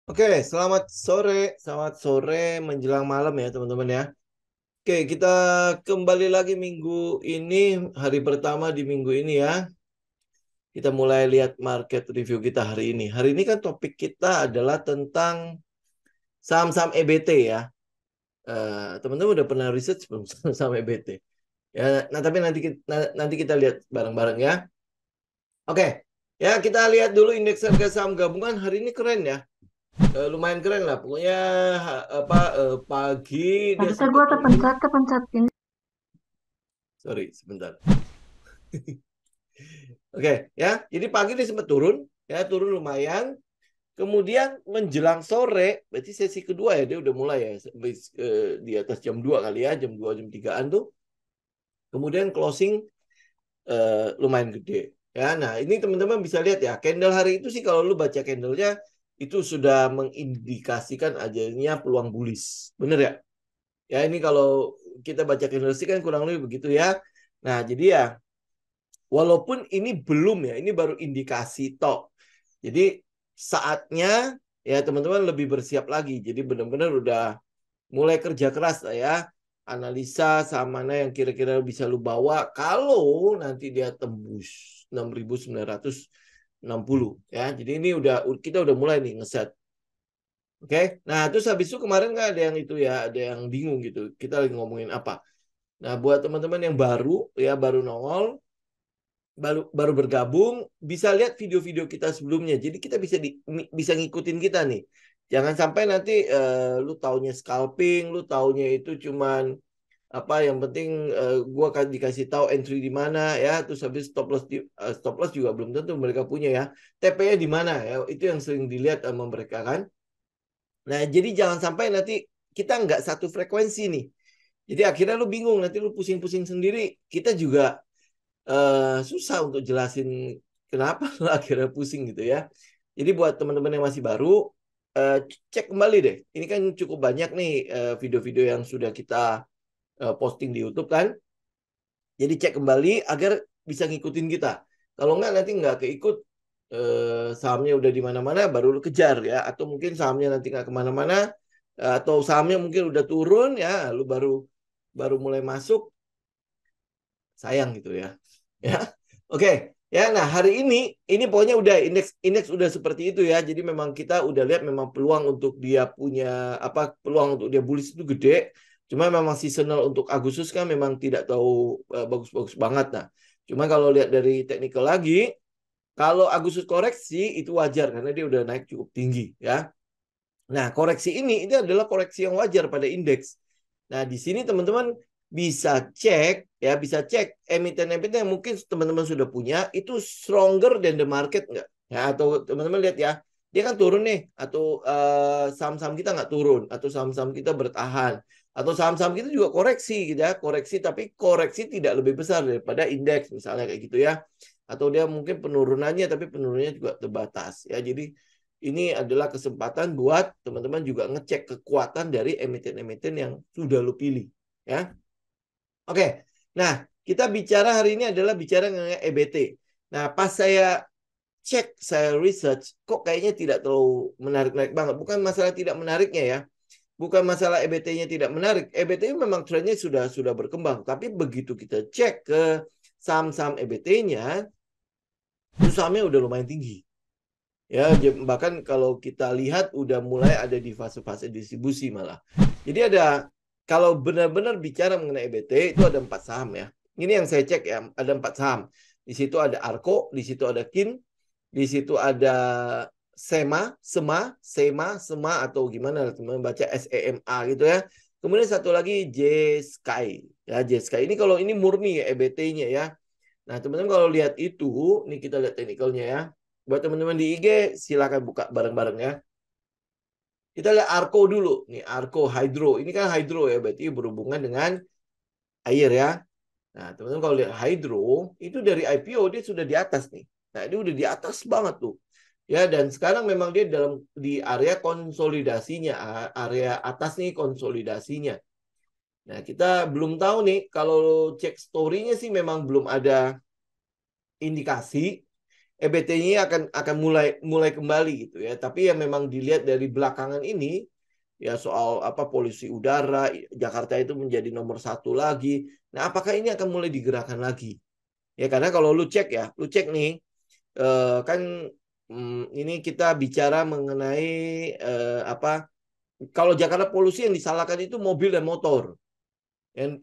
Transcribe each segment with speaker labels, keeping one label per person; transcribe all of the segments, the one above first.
Speaker 1: Oke, selamat sore menjelang malam ya teman-teman ya. Oke, kita kembali lagi minggu ini, hari pertama di minggu ini ya. Kita mulai lihat market review kita hari ini. Hari ini kan topik kita adalah tentang saham-saham EBT ya. Teman-teman udah pernah research belum saham EBT? Ya, nah tapi nanti kita lihat bareng-bareng ya. Oke, ya kita lihat dulu indeks harga saham gabungan hari ini keren ya. Lumayan keren lah. Pokoknya pagi dia
Speaker 2: Maksudnya
Speaker 1: sempat
Speaker 2: gue
Speaker 1: turun.
Speaker 2: kepencet ini.
Speaker 1: Sorry, sebentar. Oke, ya. Jadi pagi dia sempat turun, ya turun lumayan. Kemudian menjelang sore, berarti sesi kedua ya dia udah mulai ya di atas jam 2 kali ya, jam 2 jam 3-an tuh. Kemudian closing lumayan gede. Ya, nah ini teman-teman bisa lihat ya, candle hari itu sih kalau lu baca candlenya itu sudah mengindikasikan adanya peluang bullish. Bener ya? Ya ini kalau kita baca candlestick kan kurang lebih begitu ya. Nah, jadi ya walaupun ini belum ya, ini baru indikasi tok. Jadi saatnya ya teman-teman lebih bersiap lagi. Jadi benar-benar udah mulai kerja keras lah ya. Analisa saham mana yang kira-kira bisa lu bawa kalau nanti dia tembus 6.960 ya. Jadi ini kita udah mulai nih ngeset. Oke. Nah, terus habis itu kemarin kan ada yang itu ya, ada yang bingung gitu. Kita lagi ngomongin apa? Nah, buat teman-teman yang baru ya, baru nongol, baru bergabung, bisa lihat video-video kita sebelumnya. Jadi kita bisa ngikutin kita nih. Jangan sampai nanti lu taunya scalping, lu taunya itu cuman apa yang penting gua akan dikasih tahu entry di mana ya, terus habis stop loss juga belum tentu mereka punya ya. TP-nya di mana ya? Itu yang sering dilihat sama mereka kan. Nah, jadi jangan sampai nanti kita nggak satu frekuensi nih. Jadi akhirnya lu bingung, nanti lu pusing-pusing sendiri. Kita juga susah untuk jelasin kenapa lu akhirnya pusing gitu ya. Jadi buat teman-teman yang masih baru, eh, cek kembali deh. Ini kan cukup banyak nih video-video yang sudah kita posting di YouTube kan. Jadi cek kembali agar bisa ngikutin kita. Kalau nggak nanti nggak keikut sahamnya udah di mana-mana baru lu kejar ya. Atau mungkin sahamnya nanti nggak kemana-mana atau sahamnya mungkin udah turun ya, lu baru baru mulai masuk sayang gitu ya. Ya. Oke. Ya, nah hari ini pokoknya udah indeks indeks udah seperti itu ya. Jadi memang kita udah lihat memang peluang untuk dia punya apa peluang untuk dia bullish itu gede. Cuma memang seasonal untuk Agustus kan memang tidak tahu bagus-bagus banget nah. Cuma kalau lihat dari teknikal lagi, kalau Agustus koreksi itu wajar karena dia udah naik cukup tinggi ya. Nah, koreksi ini adalah koreksi yang wajar pada indeks. Nah, di sini teman-teman bisa cek ya, bisa cek emiten-emiten yang mungkin teman-teman sudah punya itu stronger than the market nggak? Ya, atau teman-teman lihat ya, dia kan turun nih, atau saham-saham kita nggak turun, atau saham-saham kita bertahan, atau saham-saham kita juga koreksi gitu ya, koreksi tapi koreksi tidak lebih besar daripada indeks misalnya kayak gitu ya, atau dia mungkin penurunannya tapi penurunannya juga terbatas ya, jadi ini adalah kesempatan buat teman-teman juga ngecek kekuatan dari emiten-emiten yang sudah lu pilih ya. Oke. Nah, kita bicara hari ini adalah bicara mengenai EBT. Nah, pas saya cek, saya research, kok kayaknya tidak terlalu menarik-narik banget. Bukan masalah tidak menariknya ya. Bukan masalah EBT-nya tidak menarik. EBT memang trennya sudah berkembang, tapi begitu kita cek ke saham-saham EBT-nya, itu sahamnya udah lumayan tinggi. Ya, bahkan kalau kita lihat udah mulai ada di fase-fase distribusi malah. Jadi kalau benar-benar bicara mengenai EBT itu ada 4 saham ya. Ini yang saya cek ya, ada 4 saham. Di situ ada Arko, di situ ada KIN, di situ ada Sema atau gimana teman baca SEMA gitu ya. Kemudian satu lagi J-Sky. Ya, J-Sky ini kalau ini murni ya EBT-nya ya. Nah, teman-teman kalau lihat itu, nih kita lihat teknikalnya ya. Buat teman-teman di IG, silakan buka bareng-bareng ya. Kita lihat Arko dulu. Nih, Arko Hydro. Ini kan Hydro ya, berarti berhubungan dengan air ya. Nah, teman-teman kalau lihat Hydro, itu dari IPO dia sudah di atas nih. Nah, dia udah di atas banget tuh. Ya, dan sekarang memang dia di area konsolidasinya, area atas nih konsolidasinya. Nah, kita belum tahu nih, kalau cek story-nya sih memang belum ada indikasi EBT-nya akan mulai kembali gitu ya. Tapi ya memang dilihat dari belakangan ini ya soal apa polusi udara, Jakarta itu menjadi nomor 1 lagi. Nah, apakah ini akan mulai digerakkan lagi? Ya karena kalau lu cek nih kan ini kita bicara mengenai apa? Kalau Jakarta polusi yang disalahkan itu mobil dan motor.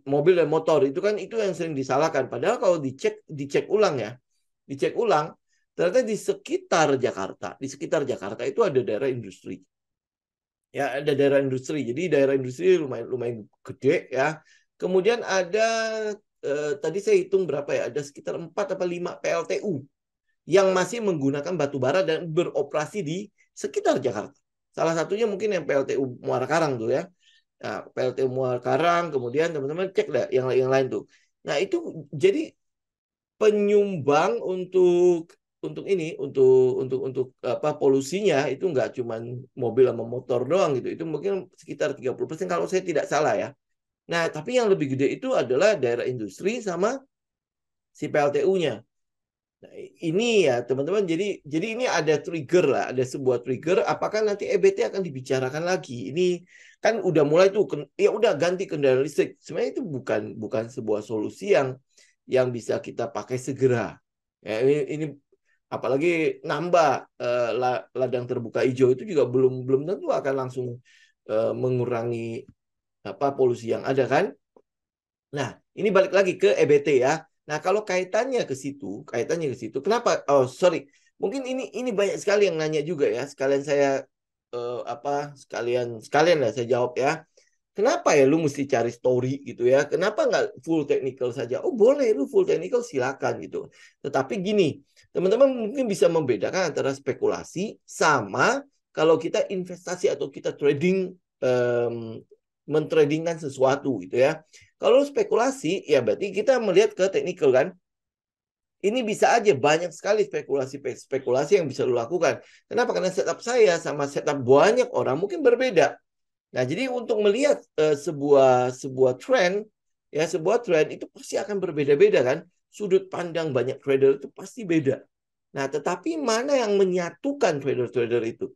Speaker 1: Mobil dan motor itu kan itu yang sering disalahkan. Padahal kalau dicek ulang ya, dicek ulang ternyata di sekitar Jakarta itu ada daerah industri. Ya, ada daerah industri. Jadi daerah industri lumayan gede ya. Kemudian ada tadi saya hitung berapa ya? Ada sekitar 4 atau 5 PLTU yang masih menggunakan batu bara dan beroperasi di sekitar Jakarta. Salah satunya mungkin yang PLTU Muara Karang tuh ya. Nah, PLTU Muara Karang, kemudian teman-teman cek deh yang lain tuh. Nah, itu jadi penyumbang untuk ini untuk apa polusinya itu nggak cuma mobil sama motor doang gitu. Itu mungkin sekitar 30% kalau saya tidak salah ya. Nah, tapi yang lebih gede itu adalah daerah industri sama si PLTU-nya. Nah, ini ya teman-teman jadi ini ada trigger lah, ada sebuah trigger apakah nanti EBT akan dibicarakan lagi. Ini kan udah mulai tuh ya udah ganti kendaraan listrik. Sebenarnya itu bukan sebuah solusi yang bisa kita pakai segera. Ya, ini apalagi nambah ladang terbuka hijau itu juga belum belum tentu akan langsung mengurangi apa polusi yang ada kan. Nah, ini balik lagi ke EBT ya. Nah, kalau kaitannya ke situ, kenapa? Oh, sorry. Mungkin ini banyak sekali yang nanya juga ya. Sekalian saya sekalian lah saya jawab ya. Kenapa ya lu mesti cari story gitu ya? Kenapa nggak full technical saja? Oh, boleh lu full technical silakan gitu. Tetapi gini, teman-teman mungkin bisa membedakan antara spekulasi sama kalau kita investasi atau kita trading mentradingkan sesuatu gitu ya. Kalau spekulasi, ya berarti kita melihat ke teknikal kan. Ini bisa aja banyak sekali spekulasi yang bisa lo lakukan. Kenapa? Karena setup saya sama setup banyak orang mungkin berbeda. Nah, jadi untuk melihat sebuah trend, ya sebuah trend itu pasti akan berbeda-beda kan. Sudut pandang banyak trader itu pasti beda. Nah, tetapi mana yang menyatukan trader-trader itu?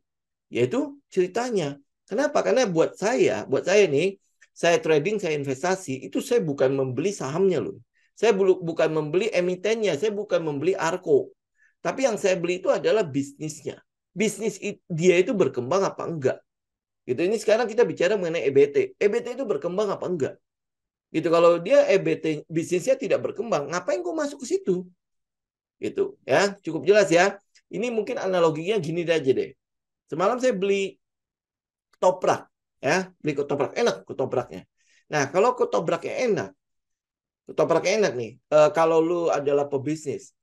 Speaker 1: Yaitu ceritanya. Kenapa? Karena buat saya nih, saya trading, saya investasi, itu saya bukan membeli sahamnya loh. Saya bukan membeli emitennya, saya bukan membeli Arko. Tapi yang saya beli itu adalah bisnisnya. Bisnis dia itu berkembang apa enggak? Gitu. Ini sekarang kita bicara mengenai EBT. EBT itu berkembang apa enggak? Gitu. Kalau dia EBT bisnisnya tidak berkembang, ngapain kok masuk ke situ? Gitu ya, cukup jelas ya. Ini mungkin analoginya gini aja deh. Semalam saya beli ketoprak ya, beli ketoprak enak ketopraknya. Nah, kalau ketopraknya enak nih. Kalau lu adalah pebisnis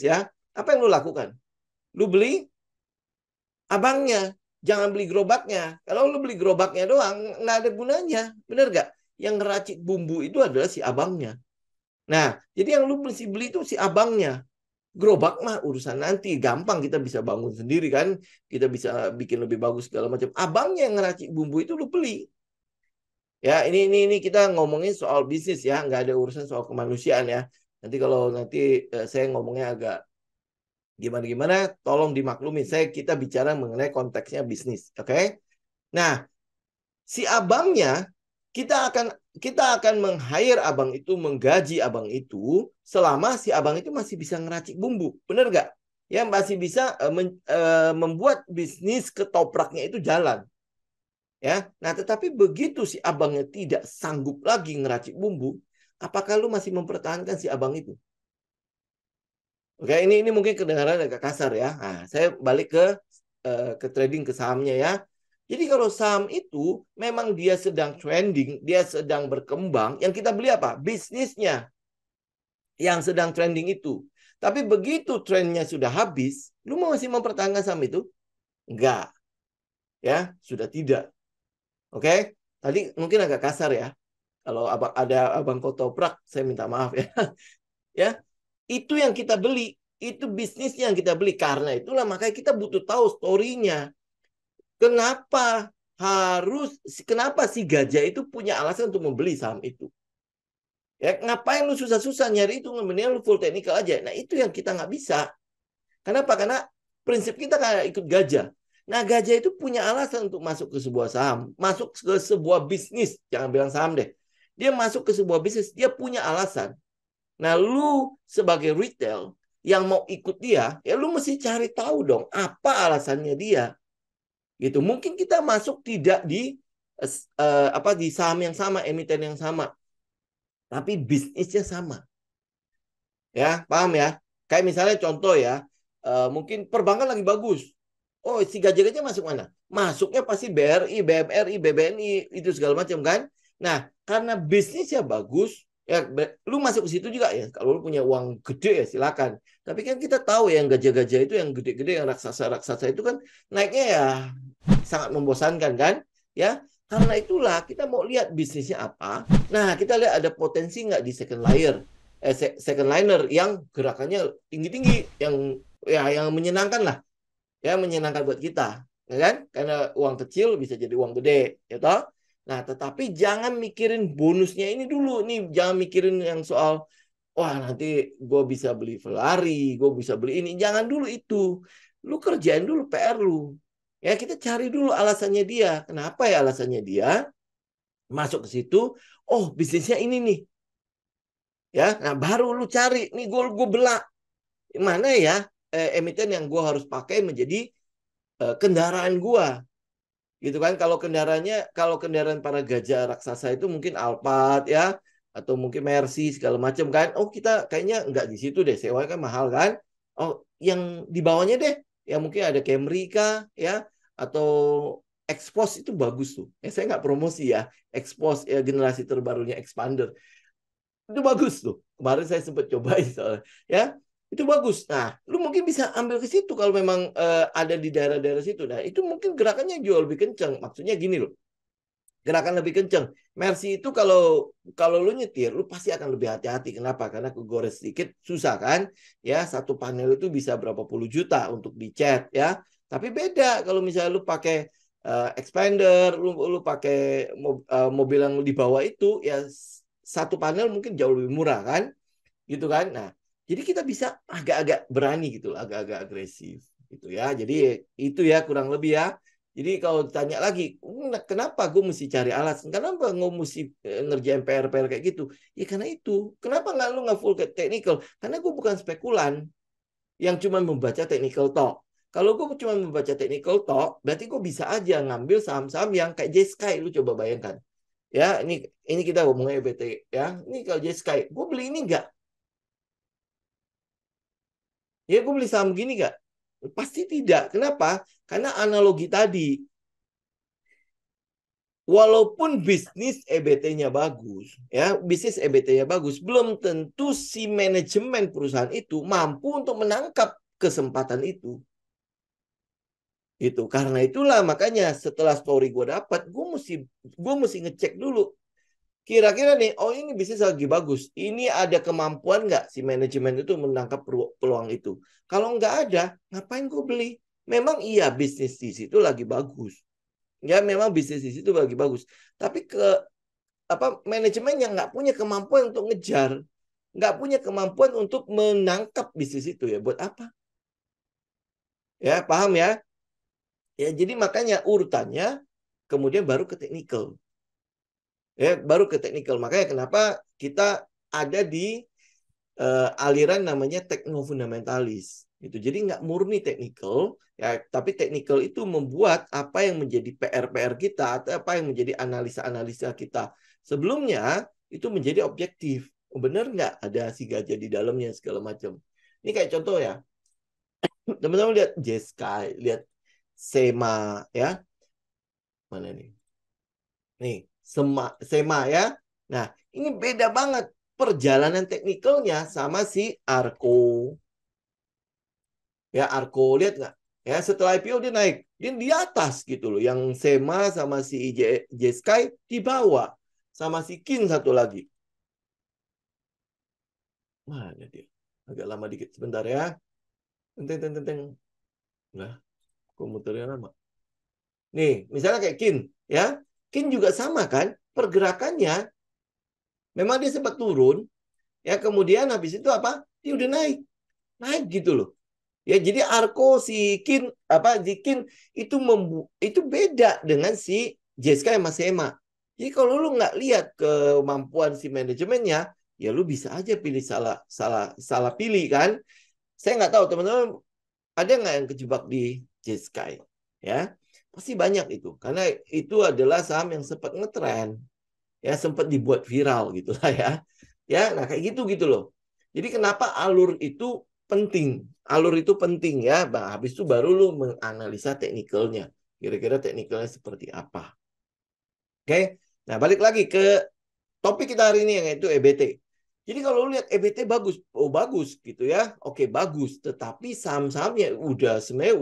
Speaker 1: ya, apa yang lu lakukan? Lu beli abangnya, jangan beli gerobaknya. Kalau lu beli gerobaknya doang, nggak ada gunanya, bener nggak? Yang ngeracik bumbu itu adalah si abangnya. Nah, jadi yang lu mesti beli itu si abangnya. Gerobak mah urusan nanti, gampang kita bisa bangun sendiri kan, kita bisa bikin lebih bagus segala macam. Abangnya yang ngeracik bumbu itu lu beli. Ya, ini kita ngomongin soal bisnis ya, nggak ada urusan soal kemanusiaan ya. Nanti kalau saya ngomongnya agak gimana-gimana, tolong dimaklumi. Kita bicara mengenai konteksnya bisnis, oke? Nah, si abangnya kita akan meng-hire abang itu, menggaji abang itu selama si abang itu masih bisa ngeracik bumbu, bener nggak? Ya masih bisa membuat bisnis ketopraknya itu jalan. Ya, nah tetapi begitu si abangnya tidak sanggup lagi ngeracik bumbu, apakah lu masih mempertahankan si abang itu? Oke, ini mungkin kedengaran agak kasar ya. Nah, saya balik ke trading ke sahamnya ya. Jadi kalau saham itu memang dia sedang trending, dia sedang berkembang, yang kita beli apa? Bisnisnya yang sedang trending itu. Tapi begitu trennya sudah habis, lu masih mempertahankan saham itu? Enggak. Ya, sudah tidak. Oke? Tadi mungkin agak kasar ya. Kalau ada abang ketoprak, saya minta maaf ya. Ya, itu yang kita beli, itu bisnisnya yang kita beli. Karena itulah makanya kita butuh tahu story-nya. Kenapa si gajah itu punya alasan untuk membeli saham itu? Ya, ngapain lu susah-susah nyari itu? Mendingan lu full technical aja. Nah, itu yang kita nggak bisa. Kenapa? Karena prinsip kita kayak ikut gajah. Nah, gajah itu punya alasan untuk masuk ke sebuah saham, masuk ke sebuah bisnis, jangan bilang saham deh. Dia masuk ke sebuah bisnis, dia punya alasan. Nah, lu sebagai retail yang mau ikut dia, ya lu mesti cari tahu dong apa alasannya dia. Gitu. Mungkin kita masuk tidak di di saham yang sama, emiten yang sama, tapi bisnisnya sama. Ya, paham ya? Kayak misalnya contoh ya, mungkin perbankan lagi bagus. Oh, si gajah-gajah masuk mana? Masuknya pasti BRI, BMRI, BBNI, itu segala macam kan? Nah, karena bisnisnya bagus, ya lu masuk ke situ juga ya. Kalau lu punya uang gede ya silakan. Tapi kan kita tahu ya, yang gajah-gajah itu, yang gede-gede, yang raksasa-raksasa itu kan naiknya ya sangat membosankan kan? Ya, karena itulah kita mau lihat bisnisnya apa. Nah, kita lihat ada potensi nggak di second layer, second liner yang gerakannya tinggi-tinggi, yang menyenangkan lah, ya menyenangkan buat kita, ya kan? Karena uang kecil bisa jadi uang gede, ya toh. Nah, tetapi jangan mikirin bonusnya ini dulu, nih jangan mikirin yang soal wah nanti gue bisa beli Ferrari, gue bisa beli ini, jangan dulu itu. Lu kerjain dulu PR lu. Ya kita cari dulu alasannya dia, kenapa ya alasannya dia masuk ke situ. Oh bisnisnya ini nih, ya. Nah baru lu cari nih, gue belah mana ya emiten yang gue harus pakai menjadi kendaraan gue, gitu kan. Kalau kendaraan para gajah raksasa itu mungkin Alphard ya, atau mungkin Mercy segala macam kan. Oh kita kayaknya nggak di situ deh, sewa kan mahal kan. Oh yang di bawahnya deh, yang mungkin ada Camry kah ya, atau Expose itu bagus tuh. Saya nggak promosi ya, Expose ya generasi terbarunya Expander itu bagus tuh. Kemarin saya sempat cobain soalnya. Ya, itu bagus. Nah, lu mungkin bisa ambil ke situ kalau memang ada di daerah-daerah situ. Nah, itu mungkin gerakannya jauh lebih kencang. Maksudnya gini loh. Gerakan lebih kencang. Mercy itu kalau kalau lu nyetir, lu pasti akan lebih hati-hati. Kenapa? Karena kegores sedikit susah kan? Ya, satu panel itu bisa berapa puluh juta untuk dicat ya. Tapi beda kalau misalnya lu pakai expander, lu pakai mobil yang di bawah itu ya, satu panel mungkin jauh lebih murah kan, gitu kan. Nah jadi kita bisa agak-agak berani gitu, agak-agak agresif gitu ya. Jadi itu ya kurang lebih ya. Jadi kalau ditanya lagi, kenapa gue mesti cari alasan, kenapa gue mesti ngerjain PR-PR kayak gitu, ya karena itu. Kenapa nggak lu nggak full ke technical? Karena gue bukan spekulan yang cuma membaca technical talk. Kalau gue cuma membaca technical talk, berarti gue bisa aja ngambil saham-saham yang kayak J-Sky. Lu coba bayangkan. Ya, ini kita ngomongnya EBT ya. Ini kalau J-Sky, gue beli ini enggak? Ya, gue beli saham gini enggak? Pasti tidak. Kenapa? Karena analogi tadi. Walaupun bisnis EBT-nya bagus, ya, bisnis EBT-nya bagus, belum tentu si manajemen perusahaan itu mampu untuk menangkap kesempatan itu. Itu karena itulah makanya setelah story gue dapat, gue mesti ngecek dulu. Kira-kira nih, oh ini bisnis lagi bagus. Ini ada kemampuan nggak si manajemen itu menangkap peluang itu? Kalau nggak ada, ngapain gue beli? Memang iya bisnis di situ lagi bagus. Ya memang bisnis di situ lagi bagus. Tapi manajemen yang nggak punya kemampuan untuk ngejar, nggak punya kemampuan untuk menangkap bisnis itu ya buat apa? Ya paham ya? Ya jadi makanya urutannya kemudian baru ke teknikal. Ya baru ke teknikal. Makanya kenapa kita ada di aliran namanya teknofundamentalis gitu. Jadi nggak murni teknikal ya, tapi teknikal itu membuat apa yang menjadi PR-PR kita atau apa yang menjadi analisa-analisa kita sebelumnya itu menjadi objektif. Oh, benar nggak ada si gajah di dalamnya segala macam. Ini kayak contoh ya, teman-teman lihat J-Sky, lihat Sema ya, mana nih? Nih, Sema ya. Nah, ini beda banget perjalanan teknikalnya sama si Arco. Ya, Arco lihat nggak? Ya, setelah IPO dia naik. Dia di atas gitu loh. Yang Sema sama si J-Sky di bawah. Sama si Kin satu lagi. Mana dia? Agak lama dikit. Sebentar ya. Tenteng, tenteng, tenteng. Nah, komputernya lama. Nih, misalnya kayak Kin. Ya, Kin juga sama kan? Pergerakannya memang dia sempat turun. Ya, kemudian habis itu apa? Dia udah naik. Naik gitu loh. Ya, jadi Arko si Kin Zikin itu beda dengan si Jessica yang masih Emma. Jadi kalau lu nggak lihat kemampuan si manajemennya, ya lu bisa aja pilih salah pilih kan. Saya nggak tahu teman-teman ada nggak yang kejebak di Jessica ya. Pasti banyak itu karena itu adalah saham yang sempat ngetren, ya sempat dibuat viral gitu lah ya. Ya, nah kayak gitu loh. Jadi kenapa alur itu penting? Alur itu penting ya. Bah, habis itu baru lu menganalisa teknikalnya. Kira-kira teknikalnya seperti apa. Oke. Nah, balik lagi ke topik kita hari ini yang itu EBT. Jadi kalau lu lihat EBT bagus, oh bagus gitu ya. Oke, bagus, tetapi saham-sahamnya sebenarnya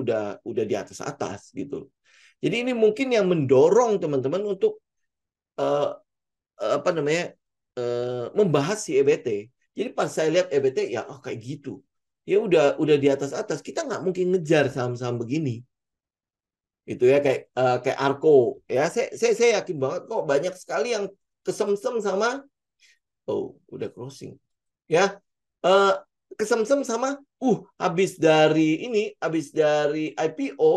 Speaker 1: udah di atas-atas gitu. Jadi ini mungkin yang mendorong teman-teman untuk uh, apa namanya membahas si EBT. Jadi pas saya lihat EBT ya oh kayak gitu. Ya udah di atas-atas. Kita nggak mungkin ngejar saham-saham begini. Itu ya kayak Arko ya. Saya yakin banget kok banyak sekali yang kesemsem sama udah closing. Ya. Eh, kesemsem sama habis dari IPO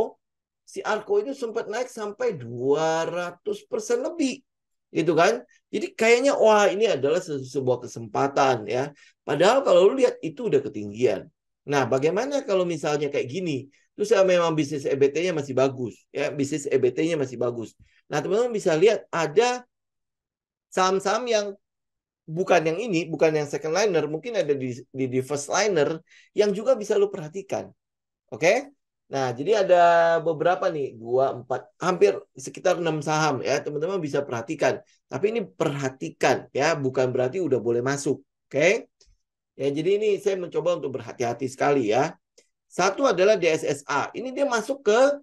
Speaker 1: si Arko itu sempat naik sampai 200% lebih. Gitu kan? Jadi kayaknya wah ini adalah sebuah kesempatan ya. Padahal kalau lu lihat itu udah ketinggian. Nah, bagaimana kalau misalnya kayak gini? Terus ya memang bisnis EBT-nya masih bagus ya, bisnis EBT-nya masih bagus. Nah, teman-teman bisa lihat ada saham-saham yang bukan yang second liner, mungkin ada di first liner yang juga bisa lu perhatikan. Oke? Nah, jadi ada beberapa nih, 2, 4, hampir sekitar 6 saham ya, teman-teman bisa perhatikan. Tapi ini perhatikan ya, bukan berarti udah boleh masuk. Oke? Ya, jadi ini saya mencoba untuk berhati-hati sekali ya. Satu adalah DSSA. Ini dia masuk ke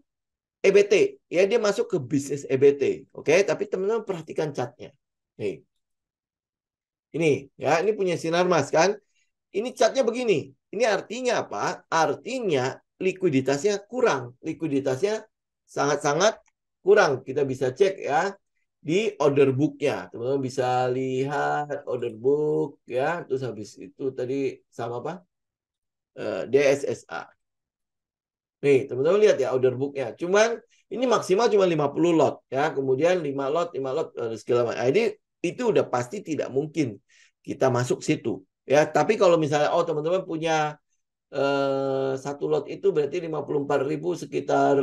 Speaker 1: EBT. Ya, dia masuk ke bisnis EBT. Oke, tapi teman-teman perhatikan catnya. Nih. Ini ya, ini punya Sinarmas kan. Ini catnya begini. Ini artinya apa? Artinya likuiditasnya kurang. Likuiditasnya sangat-sangat kurang. Kita bisa cek ya di order book-nya. Teman-teman bisa lihat order book ya. Terus habis itu tadi sama apa? DSSA. Nih, teman-teman lihat ya order book-nya. Cuman ini maksimal cuma 50 lot ya. Kemudian 5 lot segala macam. Nah, ini itu udah pasti tidak mungkin kita masuk situ. Ya, tapi kalau misalnya teman-teman punya satu lot itu berarti 54.000 sekitar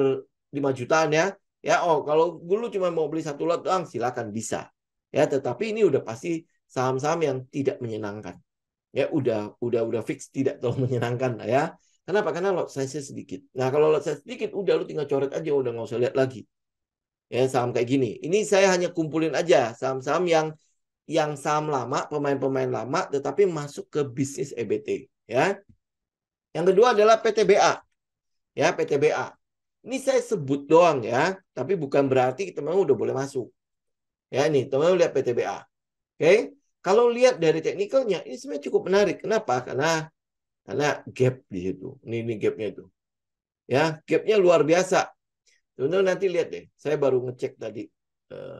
Speaker 1: 5 jutaan ya. Ya, kalau dulu cuma mau beli satu lot doang silakan bisa. Ya, tetapi ini udah pasti saham-saham yang tidak menyenangkan. Ya, udah fix tidak terlalu menyenangkan ya. Kenapa? Karena lot size-nya sedikit. Nah, kalau lot size sedikit udah lu tinggal coret aja udah nggak usah lihat lagi. Ya, saham kayak gini. Ini saya hanya kumpulin aja saham-saham yang saham lama, pemain-pemain lama, tetapi masuk ke bisnis EBT. Ya. Yang kedua adalah PTBA. Ya, PTBA. Ini saya sebut doang ya, tapi bukan berarti teman-teman udah boleh masuk. Ya, ini teman-teman lihat PTBA. Oke. Kalau lihat dari teknikalnya, ini sebenarnya cukup menarik. Kenapa? Karena gap di situ. Ini gapnya itu. Ya, gapnya luar biasa. Teman-teman nanti lihat deh. Saya baru ngecek tadi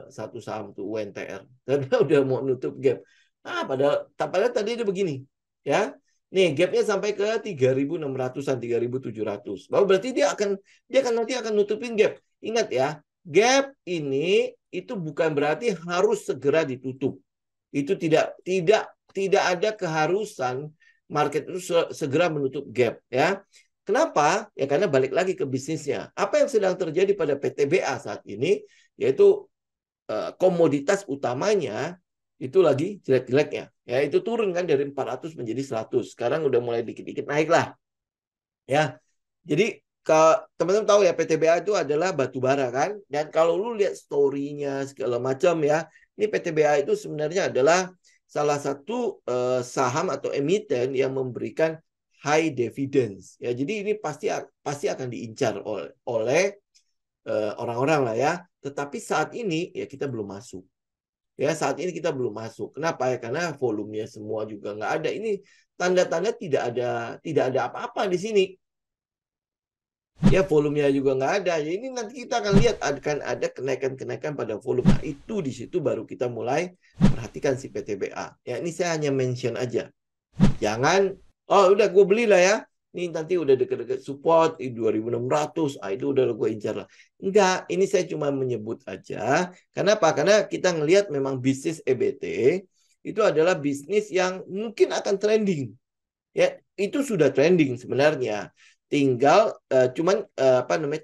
Speaker 1: satu saham tuh UNTR. Karena udah mau nutup gap. Padahal tadi dia begini. Ya. Nih, gapnya sampai ke 3.600-an, 3.700. Bahwa berarti nanti akan nutupin gap. Ingat ya, gap ini itu bukan berarti harus segera ditutup. Itu tidak ada keharusan market itu segera menutup gap ya. Kenapa? Ya karena balik lagi ke bisnisnya. Apa yang sedang terjadi pada PTBA saat ini yaitu komoditas utamanya itu lagi jelek-jeleknya. Ya, itu turun kan dari 400 menjadi 100. Sekarang udah mulai dikit-dikit naik lah. Ya. Jadi teman-teman tahu ya PTBA itu adalah batu bara kan. Dan kalau lu lihat story-nya segala macam ya, ini PTBA itu sebenarnya adalah salah satu saham atau emiten yang memberikan high dividends. Ya, jadi ini pasti akan diincar oleh orang-orang lah ya. Tetapi saat ini ya kita belum masuk. Ya, saat ini kita belum masuk. Kenapa ya? Karena volumenya semua juga nggak ada. Ini tanda-tanda tidak ada apa-apa di sini. Ya, volumenya juga nggak ada. Ya, ini nanti kita akan lihat akan ada kenaikan-kenaikan pada volume. Nah, itu di situ baru kita mulai perhatikan si PTBA. Ya, ini saya hanya mention aja. Jangan, udah gue beli lah ya. ini nanti udah deket-deket support di 2.600, itu udah gue incar lah. Enggak, ini saya cuma menyebut aja. Kenapa? Karena kita ngelihat memang bisnis EBT itu adalah bisnis yang mungkin akan trending. Ya, itu sudah trending sebenarnya. Tinggal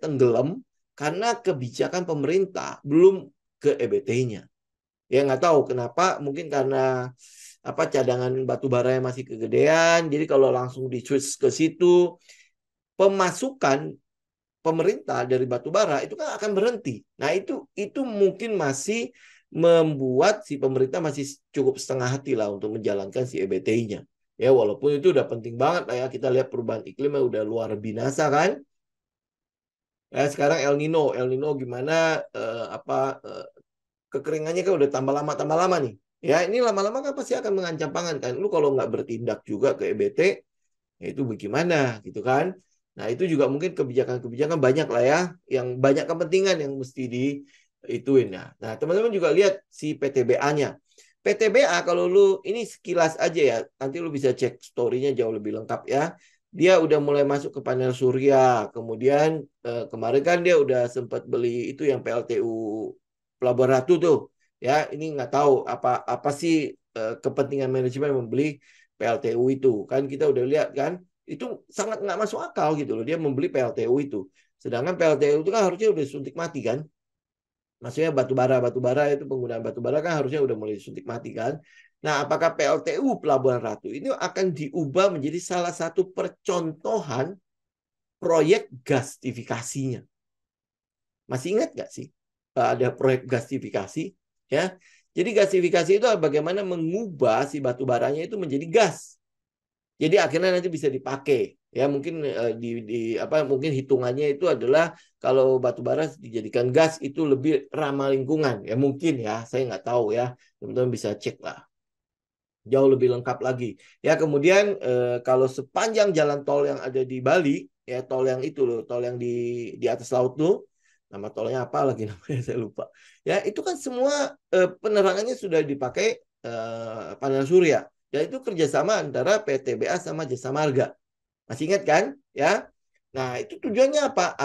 Speaker 1: tenggelam karena kebijakan pemerintah belum ke EBT-nya. Ya nggak tahu kenapa, mungkin karena cadangan batu bara yang masih kegedean. Jadi kalau langsung di switch ke situ, pemasukan pemerintah dari batu bara itu kan akan berhenti. Nah, itu mungkin masih membuat si pemerintah masih cukup setengah hati lah untuk menjalankan si EBT-nya. Ya, walaupun itu udah penting banget lah ya, kita lihat perubahan iklimnya udah luar binasa kan. Ya, sekarang El Nino gimana kekeringannya kan udah tambah lama nih. Ya, ini lama-lama kan pasti akan mengancam pangan kan. Lu kalau nggak bertindak juga ke EBT, ya itu bagaimana gitu kan. Nah, itu juga mungkin kebijakan-kebijakan banyak lah ya, yang banyak kepentingan yang mesti diituin. Nah, teman-teman juga lihat si PTBA-nya. PTBA kalau lu ini sekilas aja ya, nanti lu bisa cek story-nya jauh lebih lengkap ya. Dia udah mulai masuk ke panel surya, kemudian kemarin kan dia udah sempat beli itu yang PLTU Pelabuhan Ratu tuh. Ya, ini nggak tahu apa sih kepentingan manajemen membeli PLTU itu. Kan kita udah lihat kan, itu sangat nggak masuk akal gitu loh. Dia membeli PLTU itu. Sedangkan PLTU itu kan harusnya udah suntik mati kan. Maksudnya batu bara itu penggunaan batu bara kan harusnya udah mulai suntik mati kan. Nah, apakah PLTU Pelabuhan Ratu ini akan diubah menjadi salah satu percontohan proyek gasifikasinya? Masih ingat nggak sih ada proyek gasifikasi? Ya, jadi gasifikasi itu bagaimana mengubah si batu baranya itu menjadi gas. Jadi akhirnya nanti bisa dipakai. Ya mungkin mungkin hitungannya itu adalah kalau batu bara dijadikan gas itu lebih ramah lingkungan. Ya mungkin ya, saya nggak tahu ya. Teman-teman bisa cek lah. Jauh lebih lengkap lagi. Ya kemudian kalau sepanjang jalan tol yang ada di Bali, ya tol yang itu loh, tol yang di atas laut tuh, nama tolnya apa lagi namanya saya lupa. Ya itu kan semua penerangannya sudah dipakai panel surya. Dan itu kerjasama antara PTBA sama Jasa Marga. Masih ingat kan? Ya. Nah, itu tujuannya apa?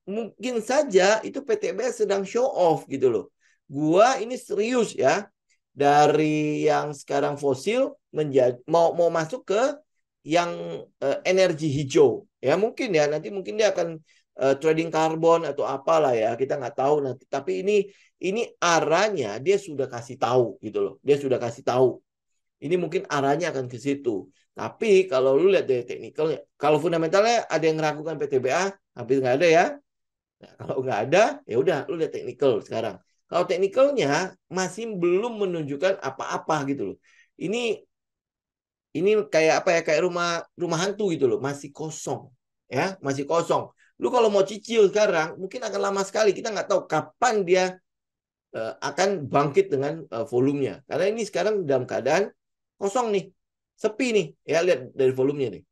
Speaker 1: Mungkin saja itu PTBA sedang show off gitu loh. Gua ini serius ya. Dari yang sekarang fosil menjadi mau masuk ke yang energi hijau. Ya mungkin ya nanti mungkin dia akan trading karbon atau apalah ya, kita nggak tahu nanti. Tapi ini arahnya dia sudah kasih tahu gitu loh. Dia sudah kasih tahu. Ini mungkin arahnya akan ke situ. Tapi kalau lu lihat dari teknikalnya, kalau fundamentalnya ada yang meragukan PTBA, hampir nggak ada ya. Nah, kalau nggak ada, ya udah lu lihat teknikal sekarang. Kalau teknikalnya masih belum menunjukkan apa-apa gitu loh. Ini kayak apa ya? Kayak rumah hantu gitu loh, masih kosong. Ya, masih kosong. Lu kalau mau cicil sekarang, mungkin akan lama sekali. Kita nggak tahu kapan dia akan bangkit dengan volumenya. Karena ini sekarang dalam keadaan kosong nih, sepi nih. Ya lihat dari volumenya nih.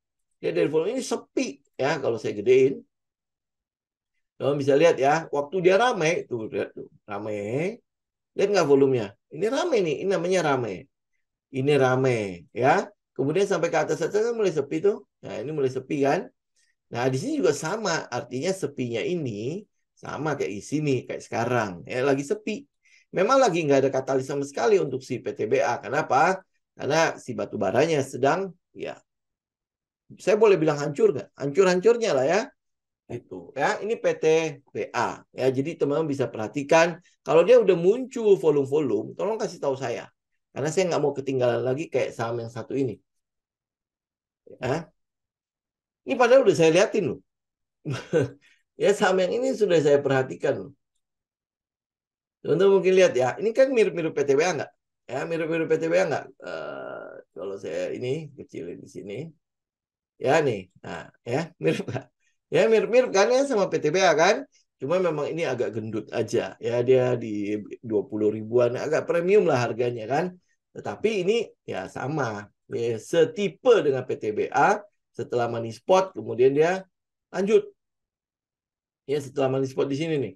Speaker 1: Lihat dari volume ini sepi. Ya kalau saya gedein, kamu bisa lihat ya, waktu dia rame tuh, lihat tuh, rame. Lihat nggak volumenya? Ini rame nih, ini namanya rame. Ini rame, ya. Kemudian sampai ke atas atas mulai sepi tuh. Nah ini mulai sepi kan. Nah di sini juga sama, artinya sepinya ini sama kayak di sini, kayak sekarang. Ya lagi sepi. Memang lagi nggak ada katalis sama sekali untuk si PTBA. Kenapa? Karena si batu baranya sedang, ya, saya boleh bilang hancur nggak? Hancur-hancurnya lah ya. Itu ya, ini PTBA. Ya, jadi teman-teman bisa perhatikan kalau dia udah muncul volume-volume, tolong kasih tahu saya. Karena saya nggak mau ketinggalan lagi kayak saham yang satu ini. Ya. Ini padahal udah saya liatin loh. Ya, saham yang ini sudah saya perhatikan loh. Teman-teman mungkin lihat ya, ini kan mirip-mirip PTBA nggak? Ya, mirip-mirip PTBA nggak? Kalau saya ini kecilin di sini. Ya nih, nah ya mirip nggak? Ya mirip-mirip kan ya sama PTBA kan? Cuma memang ini agak gendut aja. Ya dia di 20 ribuan, agak premium lah harganya kan. Tetapi ini ya sama. Ya, setipe dengan PTBA, setelah money spot, kemudian dia lanjut. Ya setelah money spot di sini nih.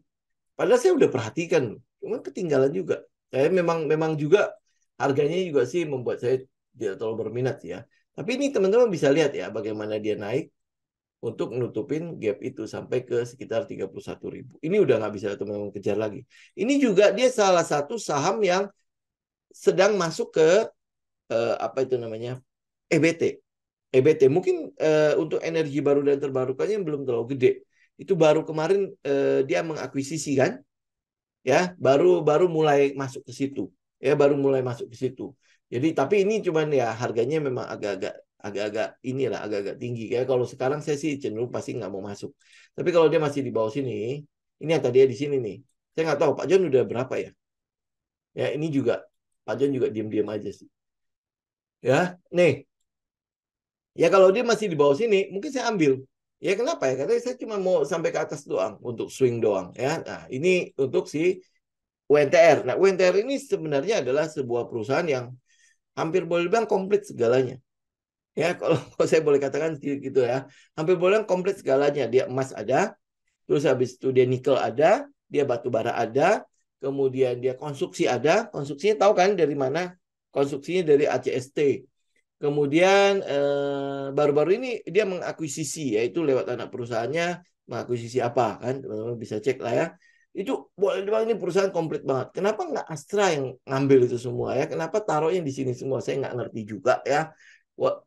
Speaker 1: Padahal saya udah perhatikan, cuma ketinggalan juga. Saya memang juga harganya juga sih membuat saya tidak terlalu berminat ya. Tapi ini teman-teman bisa lihat ya bagaimana dia naik. untuk nutupin gap itu sampai ke sekitar 31.000. Ini udah nggak bisa teman-teman kejar lagi. Ini juga dia salah satu saham yang sedang masuk ke apa itu namanya EBT. EBT mungkin untuk energi baru dan terbarukannya belum terlalu gede. Itu baru kemarin dia mengakuisisi kan, ya baru mulai masuk ke situ, ya baru mulai masuk ke situ. Jadi tapi ini cuman ya harganya memang agak-agak inilah agak-agak tinggi. Kayak kalau sekarang saya sih cenderung pasti nggak mau masuk. Tapi kalau dia masih di bawah sini, ini yang tadi di sini nih. Saya nggak tahu Pak John udah berapa ya. Ya ini juga Pak John juga diam-diam aja sih. Ya, nih. Ya kalau dia masih di bawah sini, mungkin saya ambil. Ya kenapa ya? Karena saya cuma mau sampai ke atas doang untuk swing doang ya. Nah, ini untuk si UNTR. Nah, UNTR ini sebenarnya adalah sebuah perusahaan yang hampir boleh bilang komplit segalanya. Ya, kalau saya boleh katakan gitu ya. Hampir boleh bilang komplit segalanya. Dia emas ada, terus habis itu dia nikel ada, dia batu bara ada, kemudian dia konstruksi ada. Konstruksinya tahu kan dari mana? Konstruksinya dari ACST. Kemudian baru-baru ini dia mengakuisisi, yaitu lewat anak perusahaannya mengakuisisi apa kan, teman-teman bisa cek lah ya. Itu boleh dibilang ini perusahaan komplit banget. Kenapa nggak Astra yang ngambil itu semua ya? Kenapa taruhnya di sini semua? Saya nggak ngerti juga ya. Wah,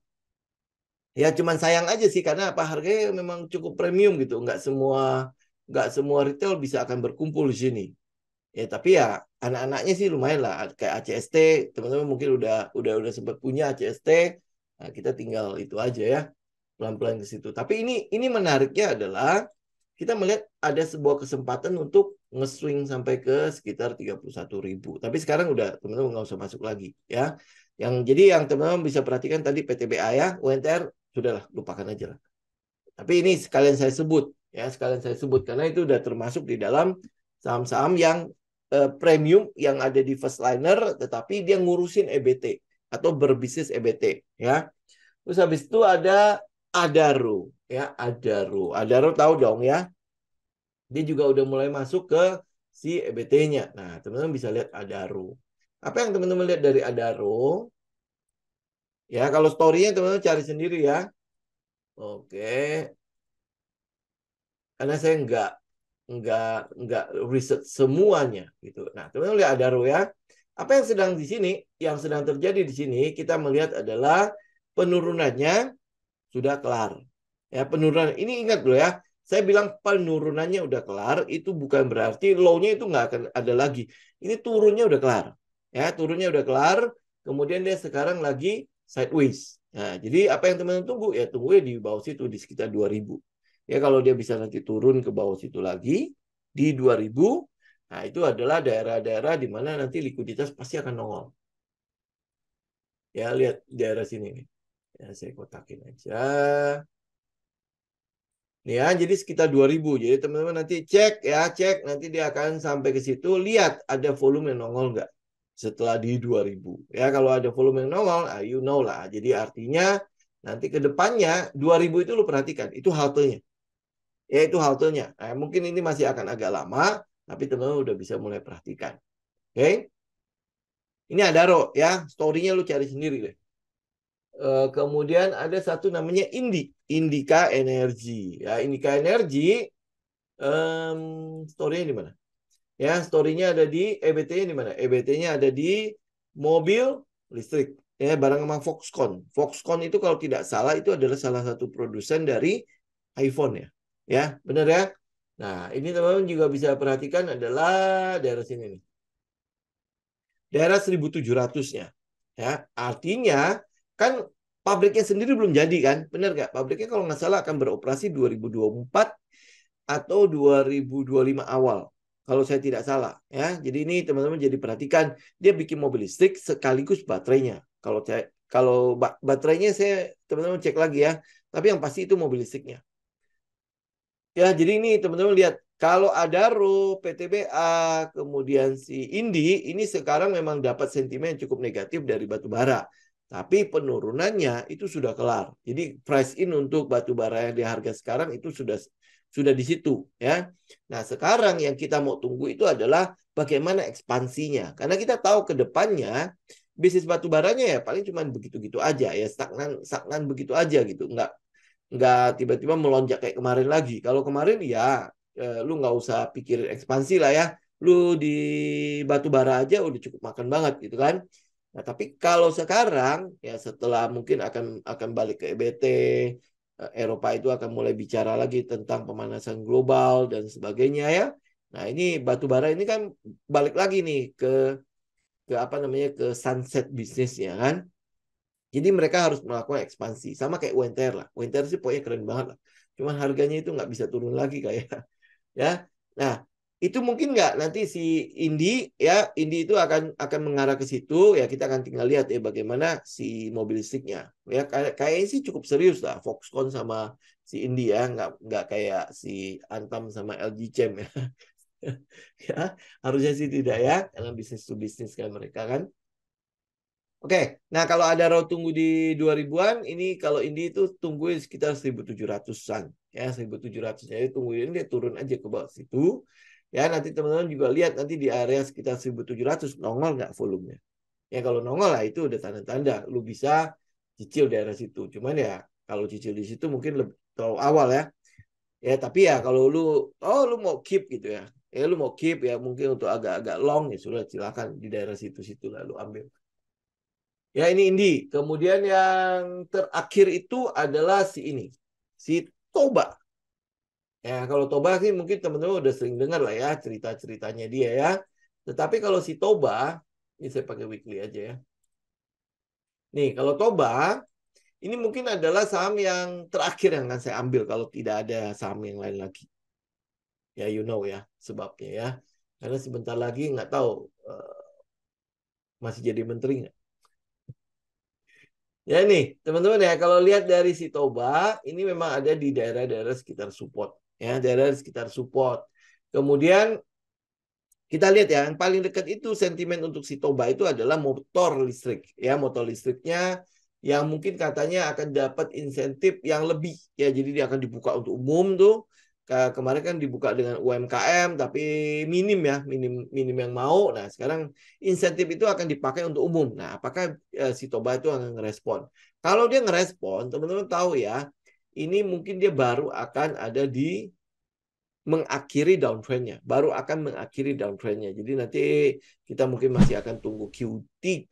Speaker 1: ya cuman sayang aja sih karena apa harganya memang cukup premium gitu. Nggak semua retail bisa akan berkumpul di sini. Ya tapi ya anak-anaknya sih lumayan lah kayak ACST teman-teman mungkin udah sempat punya ACST. Nah, kita tinggal itu aja ya pelan-pelan ke situ. Tapi ini menariknya adalah kita melihat ada sebuah kesempatan untuk nge-swing sampai ke sekitar 31.000. Tapi sekarang udah teman-teman nggak usah masuk lagi ya. Jadi yang teman-teman bisa perhatikan tadi PTBA ya, UNTR sudahlah lupakan aja lah. Tapi ini sekalian saya sebut ya, sekalian saya sebut karena itu udah termasuk di dalam saham-saham yang premium yang ada di first liner tetapi dia ngurusin EBT atau berbisnis EBT ya. Terus habis itu ada Adaro ya, Adaro tahu dong ya. Dia juga udah mulai masuk ke si EBT-nya. Nah, teman-teman bisa lihat Adaro. Apa yang teman-teman lihat dari Adaro? Ya, kalau story-nya teman-teman cari sendiri ya. Oke. Karena saya nggak riset semuanya gitu. Nah, teman-teman lihat Adaro ya. Apa yang sedang di sini, yang sedang terjadi di sini, kita melihat adalah penurunannya sudah kelar. Ya, penurunan ini ingat dulu ya. Saya bilang penurunannya udah kelar, itu bukan berarti low-nya itu nggak akan ada lagi. Ini turunnya udah kelar. Ya, turunnya udah kelar, kemudian dia sekarang lagi sideways. Nah, jadi apa yang teman-teman tunggu? Ya tunggu ya di bawah situ di sekitar 2000. Ya kalau dia bisa nanti turun ke bawah situ lagi di 2000, nah itu adalah daerah-daerah di mana nanti likuiditas pasti akan nongol. Ya lihat daerah sini nih. Ya saya kotakin aja. Nih ya, jadi sekitar 2000. Jadi teman-teman nanti cek ya, cek nanti dia akan sampai ke situ, lihat ada volume yang nongol nggak setelah di 2000. Ya, kalau ada volume yang nongol, you know lah. Jadi artinya nanti ke depannya 2000 itu lu perhatikan, itu haltenya. Ya, itu haltenya. Nah, mungkin ini masih akan agak lama, tapi teman-teman udah bisa mulai perhatikan. Oke? Ini Adaro ya, story-nya lu cari sendiri deh. Kemudian ada satu namanya Indika Energy. Ya, Indika Energy story-nya di mana? Ya, story-nya ada di EBT-nya di mana? EBT-nya ada di mobil listrik. Ya, barang sama Foxconn. Foxconn itu kalau tidak salah itu adalah salah satu produsen dari iPhone ya. Ya, benar ya? Nah, ini teman-teman juga bisa perhatikan adalah daerah sini nih. Daerah 1700-nya. Ya, artinya kan pabriknya sendiri belum jadi kan? Benar nggak? Pabriknya kalau nggak salah akan beroperasi 2024 atau 2025 awal. Kalau saya tidak salah. Ya, jadi ini teman-teman jadi perhatikan. Dia bikin mobil listrik sekaligus baterainya. Kalau baterainya saya teman-teman cek lagi ya. Tapi yang pasti itu mobil listriknya. Ya, jadi ini teman-teman lihat. Kalau Adaro, PTBA, kemudian si Indi, ini sekarang memang dapat sentimen yang cukup negatif dari batu bara. Tapi penurunannya itu sudah kelar. Jadi price in untuk batu bara yang di harga sekarang itu sudah di situ ya. Nah, sekarang yang kita mau tunggu itu adalah bagaimana ekspansinya. Karena kita tahu ke depannya bisnis batu baranya ya paling cuma begitu-gitu aja ya, stagnan begitu aja gitu. nggak tiba-tiba melonjak kayak kemarin lagi. Kalau kemarin ya lu nggak usah pikirin ekspansi lah ya. Lu di batu bara aja udah cukup makan banget gitu kan. Nah, tapi kalau sekarang ya setelah mungkin akan balik ke EBT, Eropa itu akan mulai bicara lagi tentang pemanasan global dan sebagainya ya. Nah, ini batu bara ini kan balik lagi nih ke apa namanya ke sunset bisnisnya kan. Jadi mereka harus melakukan ekspansi sama kayak UNTR lah. UNTR sih pokoknya keren banget lah. Cuman harganya itu nggak bisa turun lagi kayak ya. Nah, itu mungkin nggak nanti si Indi ya, Indi itu akan mengarah ke situ ya, kita akan tinggal lihat ya bagaimana si mobil listriknya. Ya kayaknya sih cukup serius lah Foxconn sama si Indi ya, nggak kayak si Antam sama LG Chem ya. Ya, harusnya sih tidak ya, karena bisnis to bisnis kan mereka kan. Oke, nah kalau ada row tunggu di 2000-an, ini kalau Indi itu tungguin sekitar 1700-an. Ya, 1700. Jadi tungguin dia turun aja ke bawah situ. Ya, nanti teman-teman juga lihat nanti di area sekitar 1700 nongol nggak volumenya. Ya, kalau nongol lah itu udah tanda-tanda. Lu bisa cicil daerah situ. Cuman ya, kalau cicil di situ mungkin lebih terlalu awal ya. Ya, tapi ya kalau lu mau keep gitu ya. Ya, lu mau keep ya mungkin untuk agak-agak long ya sudah silakan di daerah situ-situ lalu ambil. Ya ini Indi. Kemudian yang terakhir itu adalah si ini. Si Toba. Ya kalau Toba sih mungkin teman-teman udah sering dengar lah ya cerita-ceritanya dia ya. Tetapi kalau si Toba, ini saya pakai weekly aja ya. Nih kalau Toba, ini mungkin adalah saham yang terakhir yang akan saya ambil kalau tidak ada saham yang lain lagi. Ya you know ya sebabnya ya. Karena sebentar lagi nggak tahu masih jadi menteri nggak. Ya nih, teman-teman ya, kalau lihat dari si Toba, ini memang ada di daerah-daerah sekitar support. Ya, daerah sekitar support. Kemudian kita lihat ya, yang paling dekat itu sentimen untuk si Toba itu adalah motor listrik. Ya, motor listriknya yang mungkin katanya akan dapat insentif yang lebih. Ya, jadi dia akan dibuka untuk umum tuh. Kemarin kan dibuka dengan UMKM, tapi minim ya, minim yang mau. Nah, sekarang insentif itu akan dipakai untuk umum. Nah, apakah si Toba itu akan ngerespon? Kalau dia ngerespon, teman-teman tahu ya, ini mungkin dia baru akan ada di mengakhiri downtrendnya, baru akan mengakhiri downtrendnya. Jadi nanti kita mungkin masih akan tunggu Q3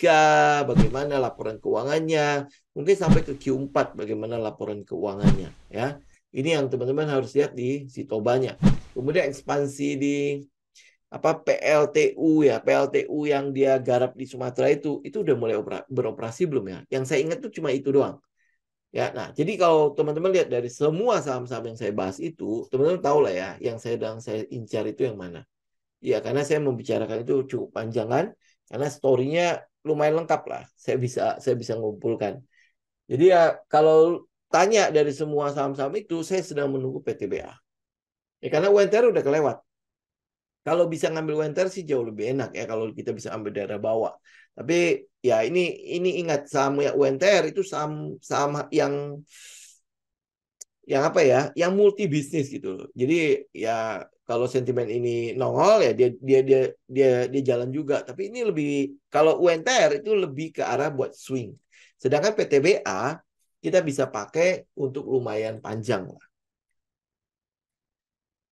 Speaker 1: bagaimana laporan keuangannya, mungkin sampai ke Q4 bagaimana laporan keuangannya ya. Ini yang teman-teman harus lihat di si Tobanya. Kemudian ekspansi di apa PLTU ya, PLTU yang dia garap di Sumatera itu udah mulai beroperasi belum ya? Yang saya ingat tuh cuma itu doang. Ya, nah, jadi kalau teman-teman lihat dari semua saham-saham yang saya bahas itu, teman-teman tahu lah ya, yang sedang saya incar itu yang mana. Ya, karena saya membicarakan itu cukup panjang kan, karena story-nya lumayan lengkap lah. Saya bisa ngumpulkan. Jadi ya, kalau tanya dari semua saham-saham itu, saya sedang menunggu PTBA. Ya, karena UNTR udah kelewat. Kalau bisa ngambil Wenter sih jauh lebih enak ya kalau kita bisa ambil daerah bawah. Tapi ya ini ingat saham ya UNTR itu saham saham yang apa ya, yang multi bisnis gitu loh. Jadi ya kalau sentimen ini nongol ya dia jalan juga. Tapi ini lebih kalau UNTR itu lebih ke arah buat swing. Sedangkan PTBA kita bisa pakai untuk lumayan panjang lah.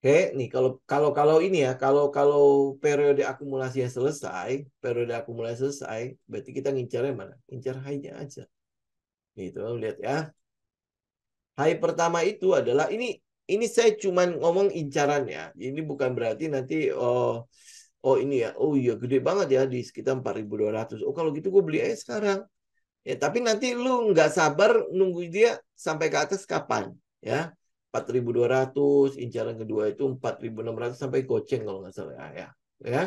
Speaker 1: Oke, nih kalau ini ya, kalau periode akumulasinya selesai, berarti kita ngincarnya mana? Incar high-nya aja. Gitu, lihat ya. High pertama itu adalah ini saya cuman ngomong incaran ya. Ini bukan berarti nanti oh ini ya. Oh iya gede banget ya di sekitar 4.200. Oh kalau gitu gue beli aja sekarang. Ya, tapi nanti lu nggak sabar nunggu dia sampai ke atas kapan? Ya, 4.200, incaran kedua itu 4.600 sampai goceng kalau nggak salah ya. Ya,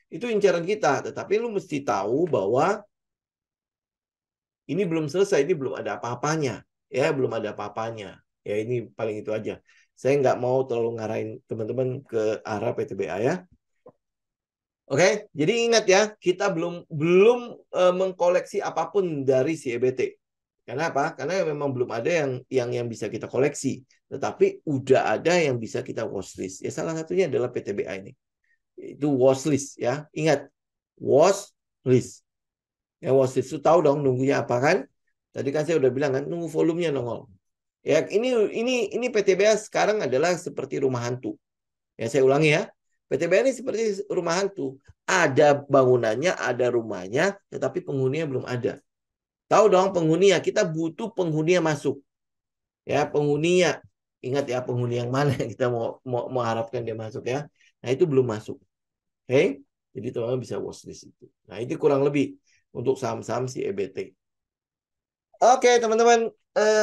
Speaker 1: itu incaran kita. Tetapi lu mesti tahu bahwa ini belum selesai, ini belum ada apa-apanya. Ya, belum ada apa-apanya. Ya, ini paling itu aja. Saya nggak mau terlalu ngarahin teman-teman ke arah PTBA ya. Oke, jadi ingat ya, kita belum belum mengkoleksi apapun dari si EBT. Karena apa? Karena memang belum ada yang bisa kita koleksi. Tetapi udah ada yang bisa kita watchlist. Ya salah satunya adalah PTBA ini. Itu watchlist ya. Ingat, watchlist. Ya watchlist itu tahu dong nunggunya apa kan? Tadi kan saya udah bilang kan, nunggu volumenya nongol. Ya, ini PTBA sekarang adalah seperti rumah hantu. Ya, saya ulangi ya. PTBA ini seperti rumah hantu. Ada bangunannya, ada rumahnya, tetapi penghuninya belum ada. Tahu dong penghuninya, kita butuh penghuni yang masuk. Ya, penghuninya. Ingat ya, penghuni yang mana yang kita mau harapkan dia masuk ya. Nah, itu belum masuk. Oke? Jadi teman-teman bisa watch di situ. Nah, itu kurang lebih untuk saham-saham si EBT. Oke, teman-teman.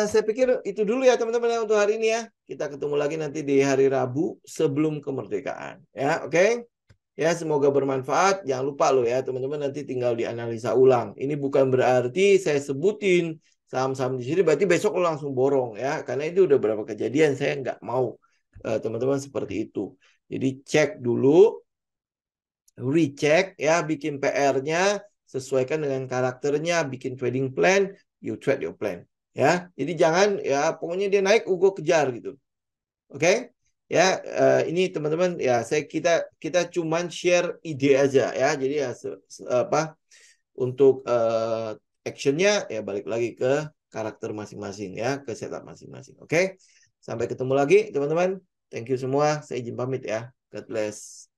Speaker 1: Saya pikir itu dulu ya teman-teman ya untuk hari ini ya. Kita ketemu lagi nanti di hari Rabu sebelum kemerdekaan. Ya, oke? Ya, semoga bermanfaat. Jangan lupa loh ya, teman-teman nanti tinggal dianalisa ulang. Ini bukan berarti saya sebutin saham-saham di sini, berarti besok lo langsung borong ya. Karena itu udah berapa kejadian, saya nggak mau teman-teman seperti itu. Jadi cek dulu, recheck ya, bikin PR-nya, sesuaikan dengan karakternya, bikin trading plan, you trade your plan. Ya, jadi jangan ya pokoknya dia naik, gue kejar gitu. Oke, ya ini teman-teman ya kita kita cuman share ide aja ya. Jadi ya apa untuk actionnya ya balik lagi ke karakter masing-masing ya, ke setup masing-masing. Oke, sampai ketemu lagi teman-teman. Thank you semua. Saya izin pamit ya. God bless.